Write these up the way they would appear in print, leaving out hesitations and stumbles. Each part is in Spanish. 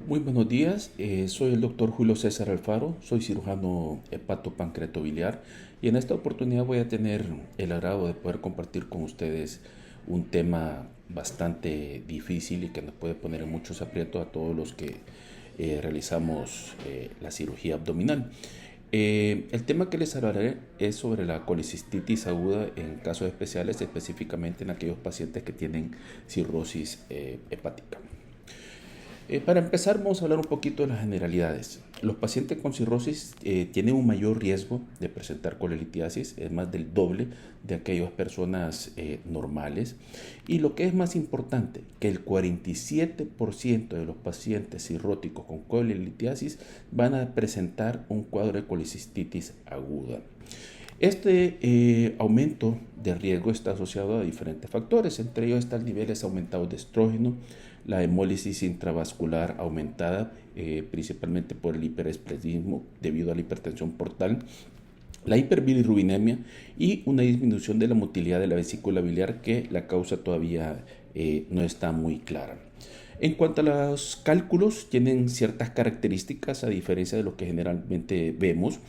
Muy buenos días, soy el doctor Julio César Alfaro, soy cirujano hepatopancreatobiliar y en esta oportunidad voy a tener el agrado de poder compartir con ustedes un tema bastante difícil y que nos puede poner en muchos aprietos a todos los que realizamos la cirugía abdominal. El tema que les hablaré es sobre la colecistitis aguda en casos especiales, específicamente en aquellos pacientes que tienen cirrosis hepática. Para empezar, vamos a hablar un poquito de las generalidades. Los pacientes con cirrosis tienen un mayor riesgo de presentar colelitiasis, es más del doble de aquellas personas normales. Y lo que es más importante, que el 47% de los pacientes cirróticos con colelitiasis van a presentar un cuadro de colecistitis aguda. Este aumento de riesgo está asociado a diferentes factores, entre ellos están niveles aumentados de estrógeno, la hemólisis intravascular aumentada, principalmente por el hiperesplesismo debido a la hipertensión portal, la hiperbilirrubinemia y una disminución de la motilidad de la vesícula biliar que la causa todavía no está muy clara. En cuanto a los cálculos, tienen ciertas características a diferencia de lo que generalmente vemos.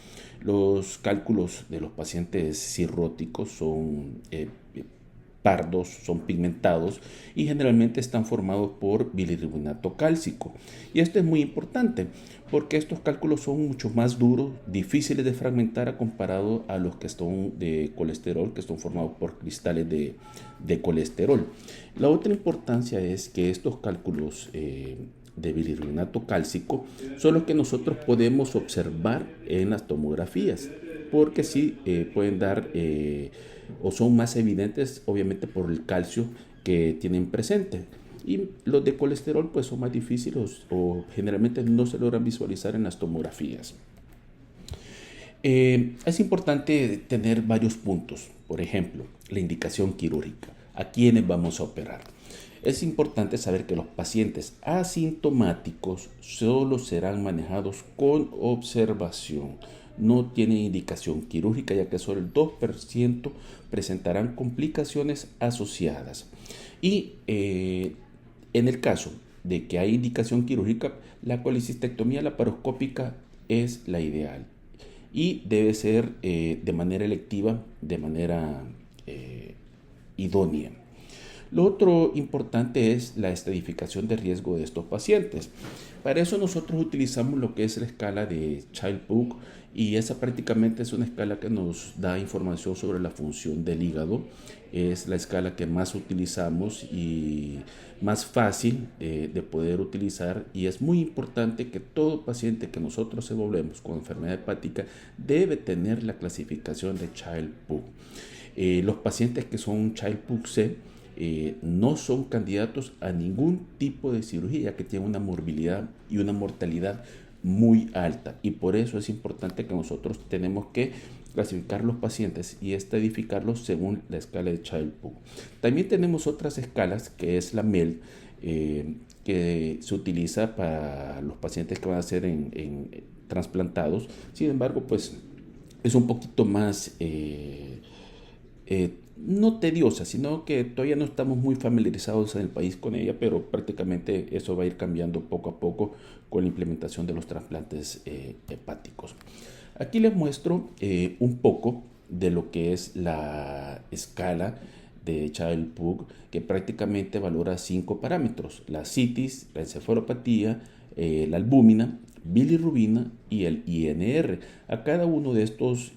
Los cálculos de los pacientes cirróticos son pardos, son pigmentados y generalmente están formados por bilirrubinato cálcico. Y esto es muy importante porque estos cálculos son mucho más duros, difíciles de fragmentar a comparado a los que son de colesterol, que son formados por cristales de colesterol. La otra importancia es que estos cálculos de bilirrubinato cálcico son los que nosotros podemos observar en las tomografías, porque sí pueden dar o son más evidentes obviamente por el calcio que tienen presente. Y los de colesterol pues son más difíciles o generalmente no se logran visualizar en las tomografías. Es importante tener varios puntos, por ejemplo, la indicación quirúrgica, a quiénes vamos a operar. Es importante saber que los pacientes asintomáticos solo serán manejados con observación. No tienen indicación quirúrgica, ya que solo el 2% presentarán complicaciones asociadas. Y en el caso de que hay indicación quirúrgica, la colecistectomía laparoscópica es la ideal y debe ser de manera electiva, de manera idónea. Lo otro importante es la estratificación de riesgo de estos pacientes. Para eso nosotros utilizamos lo que es la escala de Child-Pugh y esa prácticamente es una escala que nos da información sobre la función del hígado. Es la escala que más utilizamos y más fácil de poder utilizar, y es muy importante que todo paciente que nosotros evaluemos con enfermedad hepática debe tener la clasificación de Child-Pugh. Los pacientes que son Child-Pugh C no son candidatos a ningún tipo de cirugía, que tiene una morbilidad y una mortalidad muy alta, y por eso es importante que nosotros tenemos que clasificar los pacientes y estadificarlos según la escala de Child-Pugh. También tenemos otras escalas, que es la MEL, que se utiliza para los pacientes que van a ser en trasplantados. Sin embargo, pues es un poquito más no tediosa, sino que todavía no estamos muy familiarizados en el país con ella, pero prácticamente eso va a ir cambiando poco a poco con la implementación de los trasplantes hepáticos. Aquí les muestro un poco de lo que es la escala de Child-Pugh, que prácticamente valora 5 parámetros: la citis, la encefalopatía, la albúmina, bilirrubina y el INR. A cada uno de estos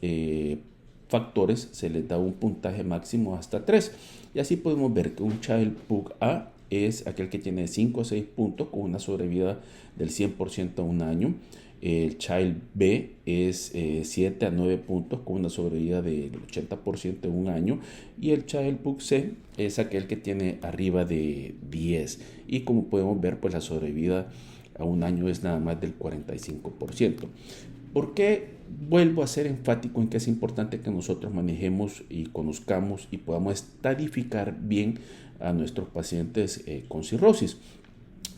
factores se les da un puntaje máximo hasta 3, y así podemos ver que un Child-Pugh A es aquel que tiene 5 o 6 puntos con una sobrevida del 100% a un año. El Child B es 7 a 9 puntos con una sobrevida del 80% en un año, y el Child-Pugh C es aquel que tiene arriba de 10, y como podemos ver pues la sobrevida a un año es nada más del 45%. ¿Por qué vuelvo a ser enfático en que es importante que nosotros manejemos y conozcamos y podamos estadificar bien a nuestros pacientes con cirrosis?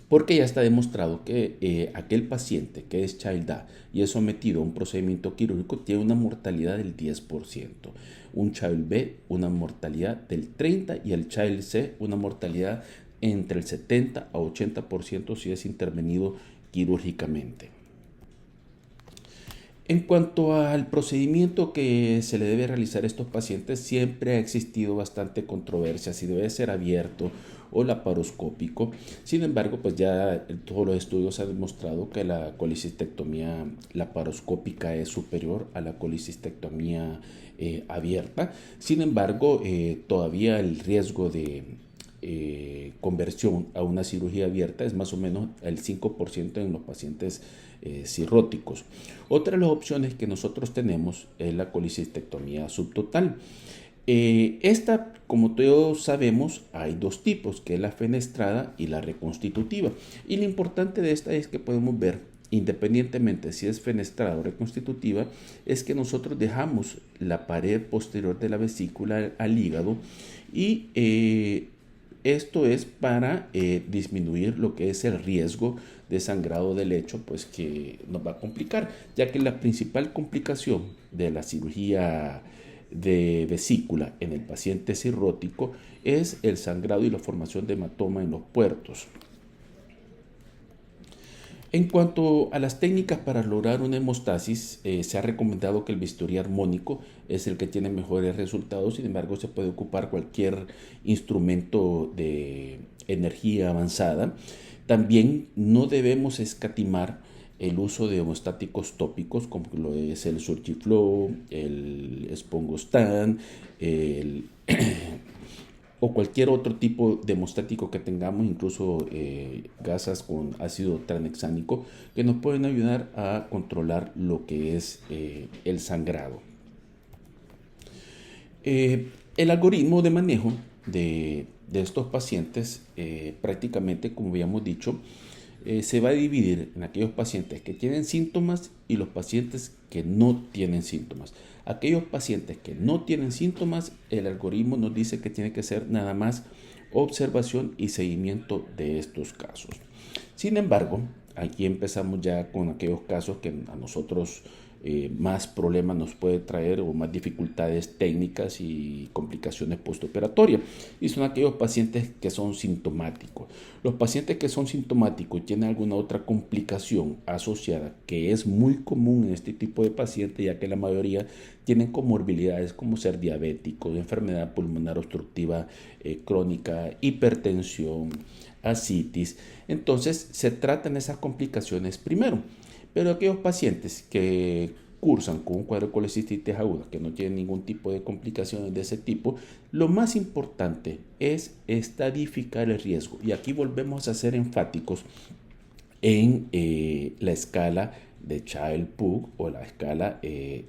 Porque ya está demostrado que aquel paciente que es Child A y es sometido a un procedimiento quirúrgico tiene una mortalidad del 10%, un Child B una mortalidad del 30% y el Child C una mortalidad entre el 70 a 80% si es intervenido quirúrgicamente. En cuanto al procedimiento que se le debe realizar a estos pacientes, siempre ha existido bastante controversia si debe ser abierto o laparoscópico. Sin embargo, pues ya todos los estudios han demostrado que la colecistectomía laparoscópica es superior a la colecistectomía abierta. Sin embargo, todavía el riesgo de conversión a una cirugía abierta es más o menos el 5% en los pacientes cirróticos. Otra de las opciones que nosotros tenemos es la colecistectomía subtotal. Esta, como todos sabemos, hay dos tipos, que es la fenestrada y la reconstitutiva. Y lo importante de esta es que podemos ver, independientemente si es fenestrada o reconstitutiva, es que nosotros dejamos la pared posterior de la vesícula al hígado y esto es para disminuir lo que es el riesgo de sangrado del lecho, pues que nos va a complicar, ya que la principal complicación de la cirugía de vesícula en el paciente cirrótico es el sangrado y la formación de hematoma en los puertos. En cuanto a las técnicas para lograr una hemostasis, se ha recomendado que el bisturí armónico es el que tiene mejores resultados. Sin embargo, se puede ocupar cualquier instrumento de energía avanzada. También no debemos escatimar el uso de hemostáticos tópicos como lo es el Surgiflo, el Spongostand, o cualquier otro tipo de hemostático que tengamos, incluso gasas con ácido tranexámico, que nos pueden ayudar a controlar lo que es el sangrado. El algoritmo de manejo de estos pacientes, prácticamente, como habíamos dicho, se va a dividir en aquellos pacientes que tienen síntomas y los pacientes que no tienen síntomas. Aquellos pacientes que no tienen síntomas, el algoritmo nos dice que tiene que ser nada más observación y seguimiento de estos casos. Sin embargo, aquí empezamos ya con aquellos casos que a nosotros más problemas nos puede traer o más dificultades técnicas y complicaciones postoperatorias. Y son aquellos pacientes que son sintomáticos. Los pacientes que son sintomáticos y tienen alguna otra complicación asociada, que es muy común en este tipo de pacientes, ya que la mayoría tienen comorbilidades como ser diabéticos, enfermedad pulmonar obstructiva crónica, hipertensión, ascitis. Entonces se tratan esas complicaciones primero. Pero aquellos pacientes que cursan con un cuadro de colecistitis aguda, que no tienen ningún tipo de complicaciones de ese tipo, lo más importante es estadificar el riesgo. Y aquí volvemos a ser enfáticos en la escala de Child-Pugh o la escala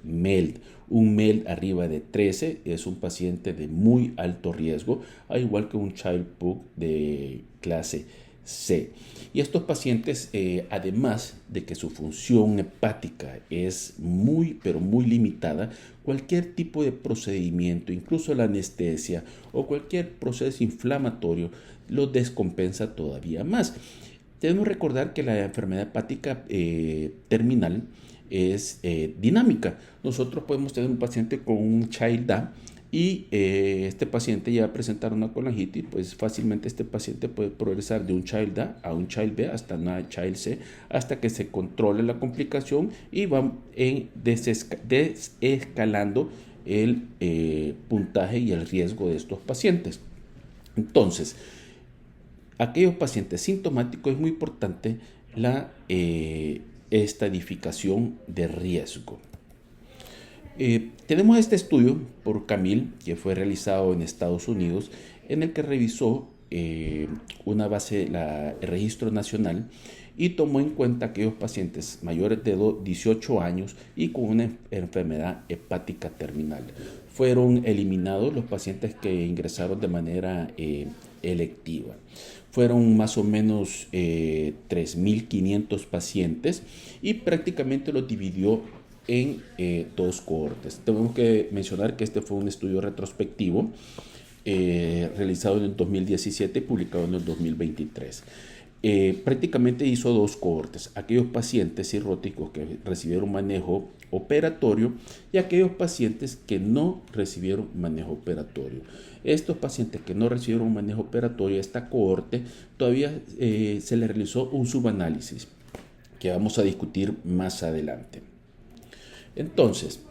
MELD. Un MELD arriba de 13 es un paciente de muy alto riesgo, al igual que un Child-Pugh de clase C. Y estos pacientes, además de que su función hepática es muy, pero muy limitada, cualquier tipo de procedimiento, incluso la anestesia o cualquier proceso inflamatorio, los descompensa todavía más. Debemos recordar que la enfermedad hepática terminal es dinámica. Nosotros podemos tener un paciente con un Child-A y este paciente ya va a presentar una colangitis, pues fácilmente este paciente puede progresar de un Child-A a un Child-B hasta una Child-C, hasta que se controle la complicación y va desescalando el puntaje y el riesgo de estos pacientes. Entonces, aquellos pacientes sintomáticos es muy importante la estadificación de riesgo. Tenemos este estudio por Camille, que fue realizado en Estados Unidos, en el que revisó una base, el registro nacional, y tomó en cuenta aquellos pacientes mayores de 18 años y con una enfermedad hepática terminal. Fueron eliminados los pacientes que ingresaron de manera electiva. Fueron más o menos 3.500 pacientes y prácticamente los dividió en dos cohortes. Tenemos que mencionar que este fue un estudio retrospectivo realizado en el 2017 y publicado en el 2023. Prácticamente hizo dos cohortes: aquellos pacientes cirróticos que recibieron manejo operatorio y aquellos pacientes que no recibieron manejo operatorio. Estos pacientes que no recibieron manejo operatorio, esta cohorte, todavía se les realizó un subanálisis. que vamos a discutir más adelante. Entonces,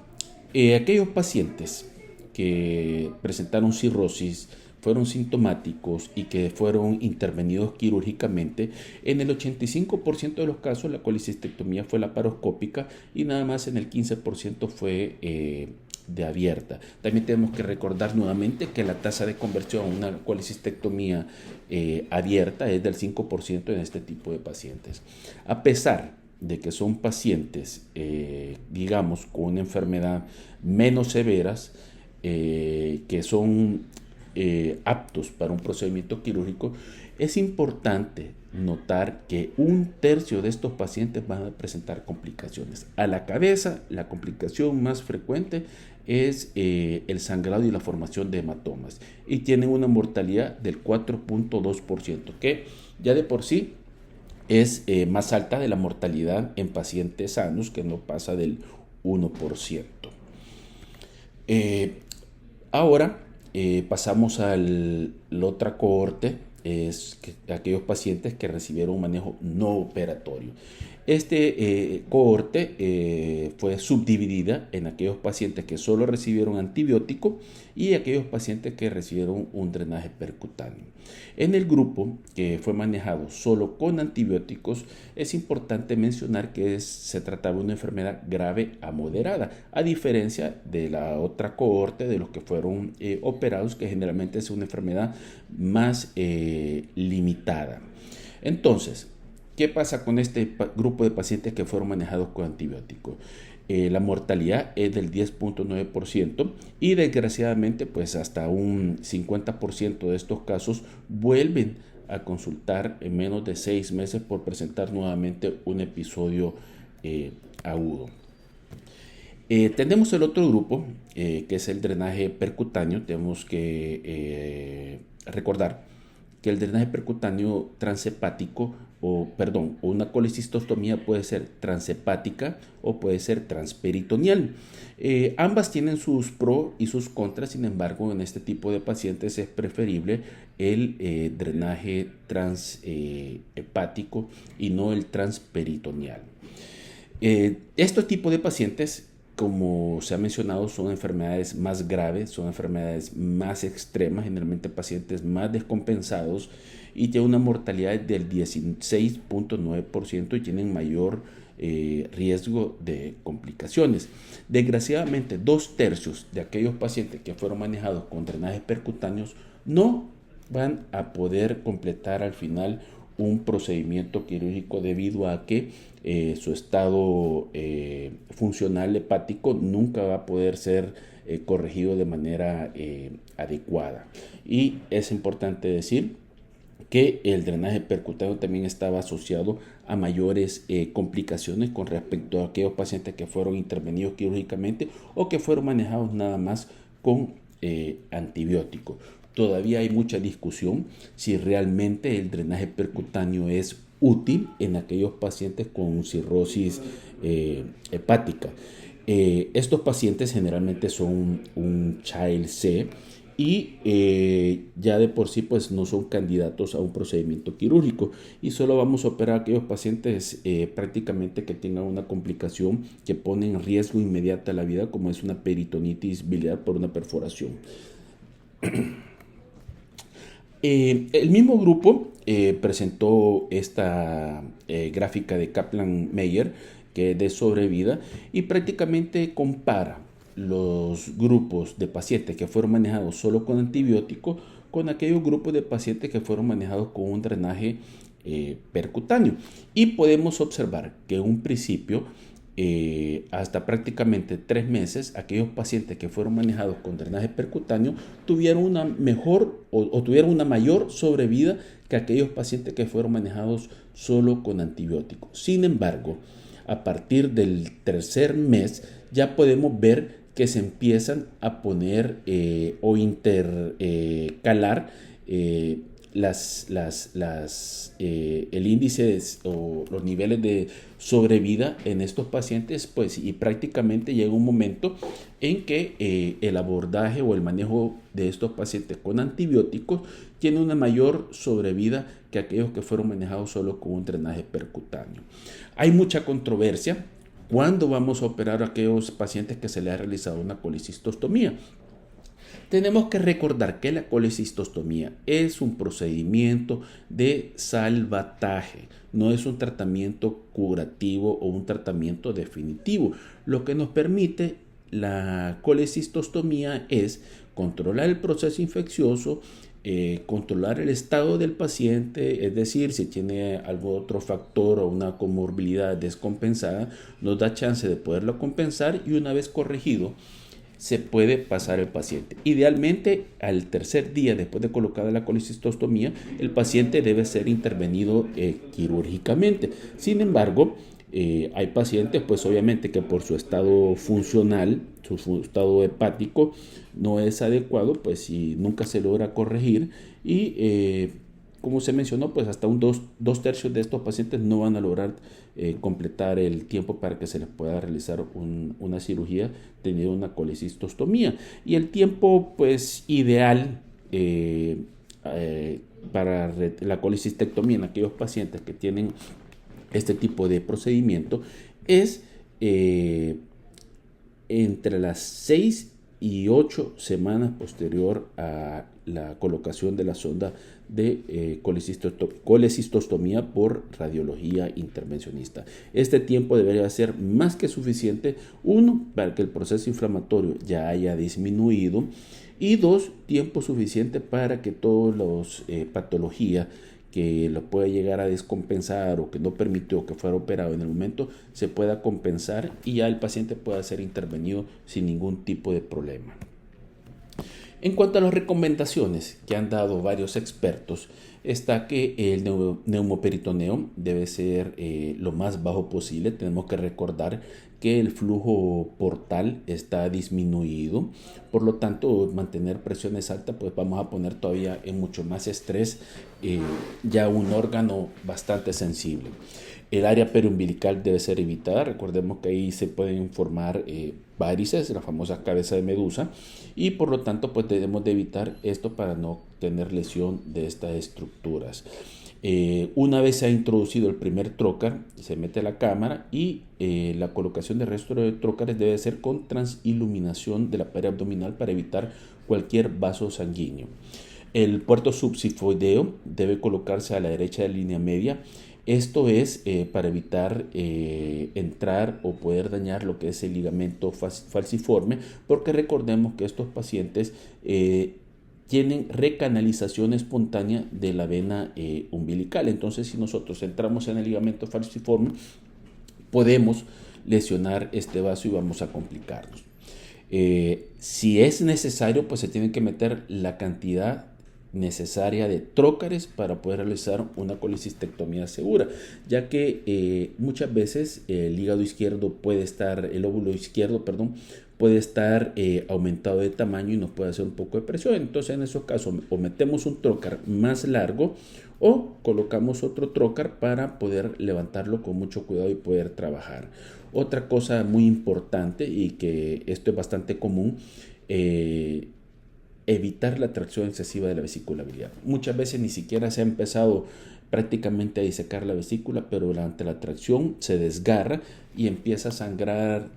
aquellos pacientes que presentaron cirrosis, fueron sintomáticos y que fueron intervenidos quirúrgicamente, en el 85% de los casos la colecistectomía fue laparoscópica y nada más en el 15% fue de abierta. También tenemos que recordar nuevamente que la tasa de conversión a una colecistectomía abierta es del 5% en este tipo de pacientes. A pesar de que son pacientes, digamos, con una enfermedad menos severas, que son aptos para un procedimiento quirúrgico, es importante notar que un tercio de estos pacientes van a presentar complicaciones. A la cabeza, la complicación más frecuente es el sangrado y la formación de hematomas y tienen una mortalidad del 4.2%, que ya de por sí es más alta de la mortalidad en pacientes sanos, que no pasa del 1%. Ahora pasamos a la otra cohorte, es aquellos pacientes que recibieron un manejo no operatorio. Este cohorte fue subdividida en aquellos pacientes que solo recibieron antibiótico y aquellos pacientes que recibieron un drenaje percutáneo. En el grupo que fue manejado solo con antibióticos, es importante mencionar que se trataba de una enfermedad grave a moderada, a diferencia de la otra cohorte de los que fueron operados, que generalmente es una enfermedad más limitada. Entonces, ¿qué pasa con este grupo de pacientes que fueron manejados con antibióticos? La mortalidad es del 10.9% y desgraciadamente pues hasta un 50% de estos casos vuelven a consultar en menos de 6 meses por presentar nuevamente un episodio agudo. Tenemos el otro grupo, que es el drenaje percutáneo. Tenemos que recordar que el drenaje percutáneo transhepático o una colecistostomía puede ser transhepática o puede ser transperitoneal. Ambas tienen sus pros y sus contras. Sin embargo, en este tipo de pacientes es preferible el drenaje transhepático y no el transperitoneal. Estos tipos de pacientes, como se ha mencionado, son enfermedades más graves, son enfermedades más extremas, generalmente pacientes más descompensados y tienen una mortalidad del 16.9% y tienen mayor riesgo de complicaciones. Desgraciadamente, 2/3 de aquellos pacientes que fueron manejados con drenajes percutáneos no van a poder completar al final un procedimiento quirúrgico debido a que su estado funcional hepático nunca va a poder ser corregido de manera adecuada. Y es importante decir que el drenaje percutáneo también estaba asociado a mayores complicaciones con respecto a aquellos pacientes que fueron intervenidos quirúrgicamente o que fueron manejados nada más con antibióticos. Todavía hay mucha discusión si realmente el drenaje percutáneo es útil en aquellos pacientes con cirrosis hepática. Estos pacientes generalmente son un Child C y ya de por sí pues no son candidatos a un procedimiento quirúrgico y solo vamos a operar a aquellos pacientes prácticamente que tengan una complicación que pone en riesgo inmediata la vida, como es una peritonitis biliar por una perforación. El mismo grupo presentó esta gráfica de Kaplan-Meier, que es de sobrevida, y prácticamente compara los grupos de pacientes que fueron manejados solo con antibióticos con aquellos grupos de pacientes que fueron manejados con un drenaje percutáneo. Y podemos observar que en un principio, hasta prácticamente 3 meses, aquellos pacientes que fueron manejados con drenaje percutáneo tuvieron una mejor o tuvieron una mayor sobrevida que aquellos pacientes que fueron manejados solo con antibióticos. Sin embargo, a partir del 3er mes ya podemos ver que se empiezan a poner o intercalar el índice o los niveles de sobrevida en estos pacientes, pues, y prácticamente llega un momento en que el abordaje o el manejo de estos pacientes con antibióticos tiene una mayor sobrevida que aquellos que fueron manejados solo con un drenaje percutáneo. Hay mucha controversia cuando vamos a operar a aquellos pacientes que se les ha realizado una colecistostomía. Tenemos que recordar que la colecistostomía es un procedimiento de salvataje, no es un tratamiento curativo o un tratamiento definitivo. Lo que nos permite la colecistostomía es controlar el proceso infeccioso, controlar el estado del paciente, es decir, si tiene algún otro factor o una comorbilidad descompensada, nos da chance de poderlo compensar y una vez corregido, se puede pasar el paciente. Idealmente, al tercer día después de colocada la colecistostomía, el paciente debe ser intervenido quirúrgicamente. Sin embargo, hay pacientes, pues obviamente que por su estado funcional, su estado hepático no es adecuado, pues si nunca se logra corregir y como se mencionó, pues hasta dos tercios de estos pacientes no van a lograr completar el tiempo para que se les pueda realizar una cirugía teniendo una colecistostomía. Y el tiempo pues ideal para la colecistectomía en aquellos pacientes que tienen este tipo de procedimiento es entre las 6 y 8 semanas posterior a la colocación de la sonda de colecistostomía por radiología intervencionista. Este tiempo debería ser más que suficiente, uno, para que el proceso inflamatorio ya haya disminuido y dos, tiempo suficiente para que todas las patologías que lo puede llegar a descompensar o que no permitió que fuera operado en el momento se pueda compensar y ya el paciente pueda ser intervenido sin ningún tipo de problema. En cuanto a las recomendaciones que han dado varios expertos, está que el neumoperitoneo debe ser lo más bajo posible. Tenemos que recordar que el flujo portal está disminuido, por lo tanto mantener presiones altas pues vamos a poner todavía en mucho más estrés ya un órgano bastante sensible. El área periumbilical debe ser evitada. Recordemos que ahí se pueden formar varices, la famosa cabeza de medusa, y por lo tanto pues debemos de evitar esto para no tener lesión de estas estructuras. Una vez se ha introducido el primer trocar, se mete la cámara y la colocación de resto de trócares debe ser con transiluminación de la pared abdominal para evitar cualquier vaso sanguíneo. El puerto subsifoideo debe colocarse a la derecha de la línea media. Esto es para evitar entrar o poder dañar lo que es el ligamento falciforme, porque recordemos que estos pacientes tienen recanalización espontánea de la vena umbilical. Entonces, si nosotros entramos en el ligamento falciforme, podemos lesionar este vaso y vamos a complicarnos. Si es necesario, pues se tiene que meter la cantidad necesaria de trócares para poder realizar una colecistectomía segura, ya que muchas veces el hígado izquierdo puede estar, el óvulo izquierdo, perdón, puede estar aumentado de tamaño y nos puede hacer un poco de presión. Entonces en esos casos o metemos un trócar más largo o colocamos otro trócar para poder levantarlo con mucho cuidado y poder trabajar. Otra cosa muy importante y que esto es bastante común, evitar la tracción excesiva de la vesícula biliar. Muchas veces ni siquiera se ha empezado prácticamente a disecar la vesícula, pero durante la tracción se desgarra y empieza a sangrar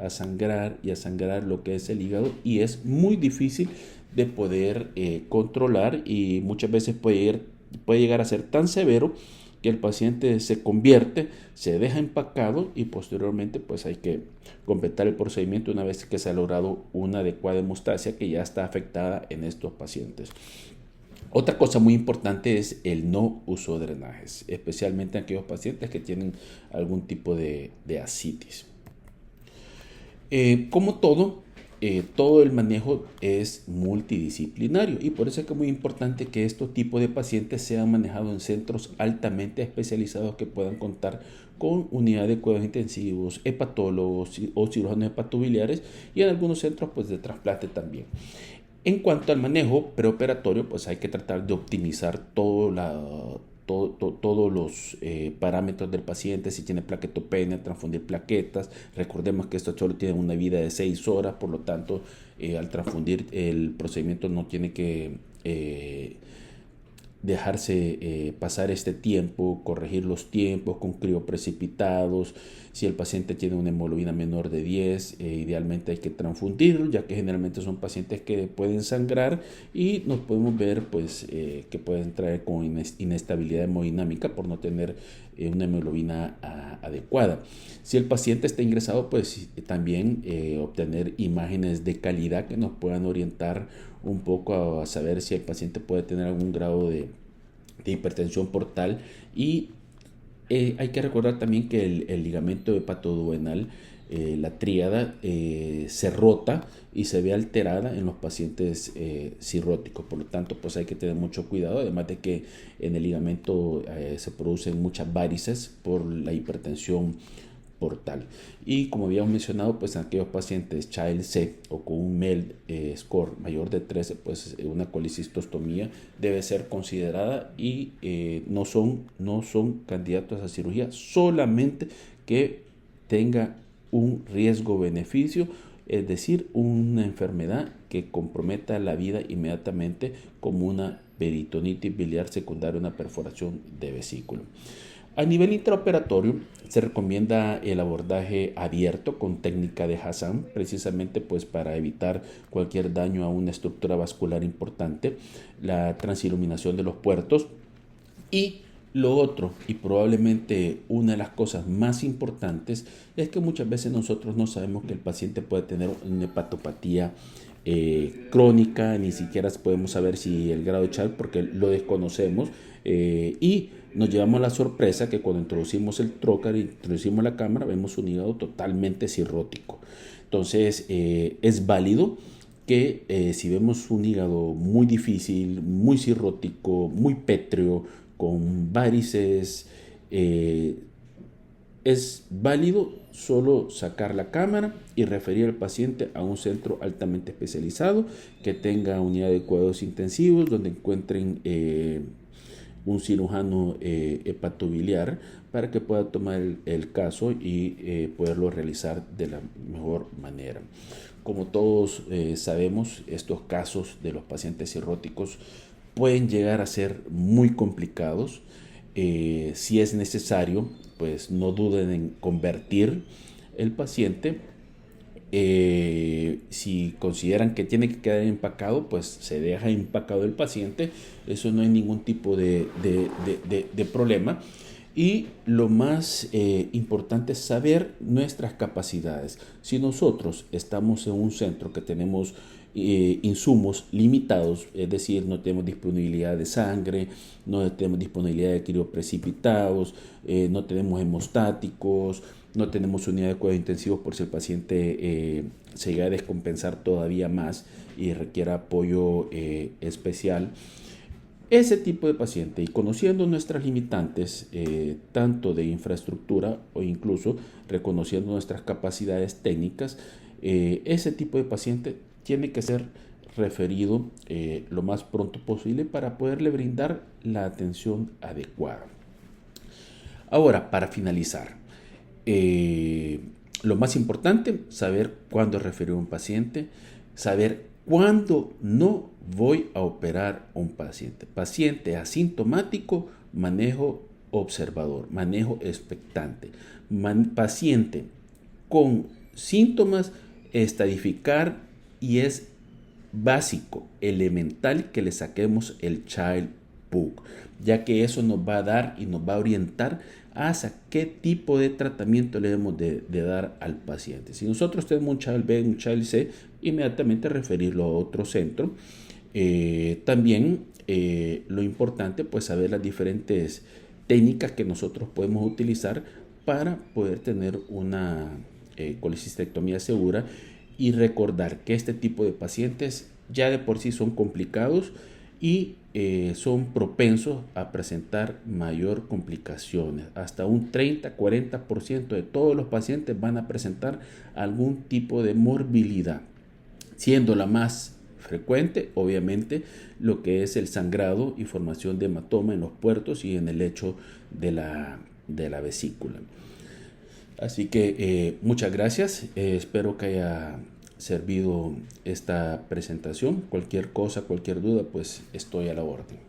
y a sangrar lo que es el hígado y es muy difícil de poder controlar y muchas veces puede llegar a ser tan severo que el paciente se convierte, se deja empacado y posteriormente pues hay que completar el procedimiento una vez que se ha logrado una adecuada hemostasia que ya está afectada en estos pacientes. Otra cosa muy importante es el no uso de drenajes, especialmente en aquellos pacientes que tienen algún tipo de ascitis. Como todo el manejo es multidisciplinario y por eso es que es muy importante que estos tipos de pacientes sean manejados en centros altamente especializados que puedan contar con unidad de cuidados intensivos, hepatólogos o cirujanos hepatobiliares y en algunos centros pues de trasplante también. En cuanto al manejo preoperatorio, pues hay que tratar de optimizar todos los parámetros del paciente, si tiene plaquetopenia, transfundir plaquetas. Recordemos que esto solo tiene una vida de 6 horas, por lo tanto, al transfundir el procedimiento no tiene que dejarse pasar este tiempo, corregir los tiempos con crioprecipitados. Si el paciente tiene una hemoglobina menor de 10, idealmente hay que transfundirlo, ya que generalmente son pacientes que pueden sangrar y nos podemos ver pues, que pueden traer con inestabilidad hemodinámica por no tener una hemoglobina adecuada. Si el paciente está ingresado, pues también obtener imágenes de calidad que nos puedan orientar un poco a saber si el paciente puede tener algún grado de hipertensión portal. Y hay que recordar también que el ligamento hepatoduodenal, la tríada, se rota y se ve alterada en los pacientes cirróticos. Por lo tanto, pues hay que tener mucho cuidado, además de que en el ligamento se producen muchas varices por la hipertensión portal. Y como habíamos mencionado, pues en aquellos pacientes Child C o con un MEL score mayor de 13, pues una colecistostomía debe ser considerada y no son candidatos a cirugía, solamente que tenga un riesgo-beneficio, es decir, una enfermedad que comprometa la vida inmediatamente, como una peritonitis biliar secundaria a una perforación de vesícula. A nivel intraoperatorio se recomienda el abordaje abierto con técnica de Hassan, precisamente pues para evitar cualquier daño a una estructura vascular importante, la transiluminación de los puertos. Y lo otro, y probablemente una de las cosas más importantes, es que muchas veces nosotros no sabemos que el paciente puede tener una hepatopatía crónica, ni siquiera podemos saber si el grado de Child porque lo desconocemos, y nos llevamos la sorpresa que cuando introducimos el trocar y introducimos la cámara vemos un hígado totalmente cirrótico. Entonces es válido que si vemos un hígado muy difícil, muy cirrótico, muy pétreo, con varices, es válido solo sacar la cámara y referir al paciente a un centro altamente especializado que tenga unidad de cuidados intensivos, donde encuentren un cirujano hepatobiliar para que pueda tomar el caso y poderlo realizar de la mejor manera. Como todos sabemos, estos casos de los pacientes cirróticos pueden llegar a ser muy complicados. Si es necesario, pues no duden en convertir el paciente. Si consideran que tiene que quedar empacado, pues se deja empacado el paciente. Eso no hay ningún tipo de problema. Y lo más importante es saber nuestras capacidades. Si nosotros estamos en un centro que tenemos insumos limitados, es decir, no tenemos disponibilidad de sangre, no tenemos disponibilidad de crioprecipitados, no tenemos hemostáticos, no tenemos unidad de cuidados intensivos por si el paciente se llega a descompensar todavía más y requiere apoyo especial. Ese tipo de paciente, y conociendo nuestras limitantes, tanto de infraestructura o incluso reconociendo nuestras capacidades técnicas, ese tipo de paciente tiene que ser referido lo más pronto posible para poderle brindar la atención adecuada. Ahora, para finalizar, lo más importante, saber cuándo referir a un paciente, saber cuándo no voy a operar a un paciente. Paciente asintomático, manejo observador, manejo expectante. Paciente con síntomas, estadificar, y es básico, elemental que le saquemos el Child Book, ya que eso nos va a dar y nos va a orientar hacia qué tipo de tratamiento le debemos de dar al paciente. Si nosotros tenemos un Child B, un Child C, inmediatamente referirlo a otro centro. También lo importante, pues saber las diferentes técnicas que nosotros podemos utilizar para poder tener una colecistectomía segura, y recordar que este tipo de pacientes ya de por sí son complicados y son propensos a presentar mayor complicaciones. Hasta un 30-40% de todos los pacientes van a presentar algún tipo de morbilidad, siendo la más frecuente, obviamente, lo que es el sangrado y formación de hematoma en los puertos y en el lecho de la vesícula. Así que muchas gracias, espero que haya servido esta presentación. Cualquier cosa, cualquier duda, pues estoy a la orden.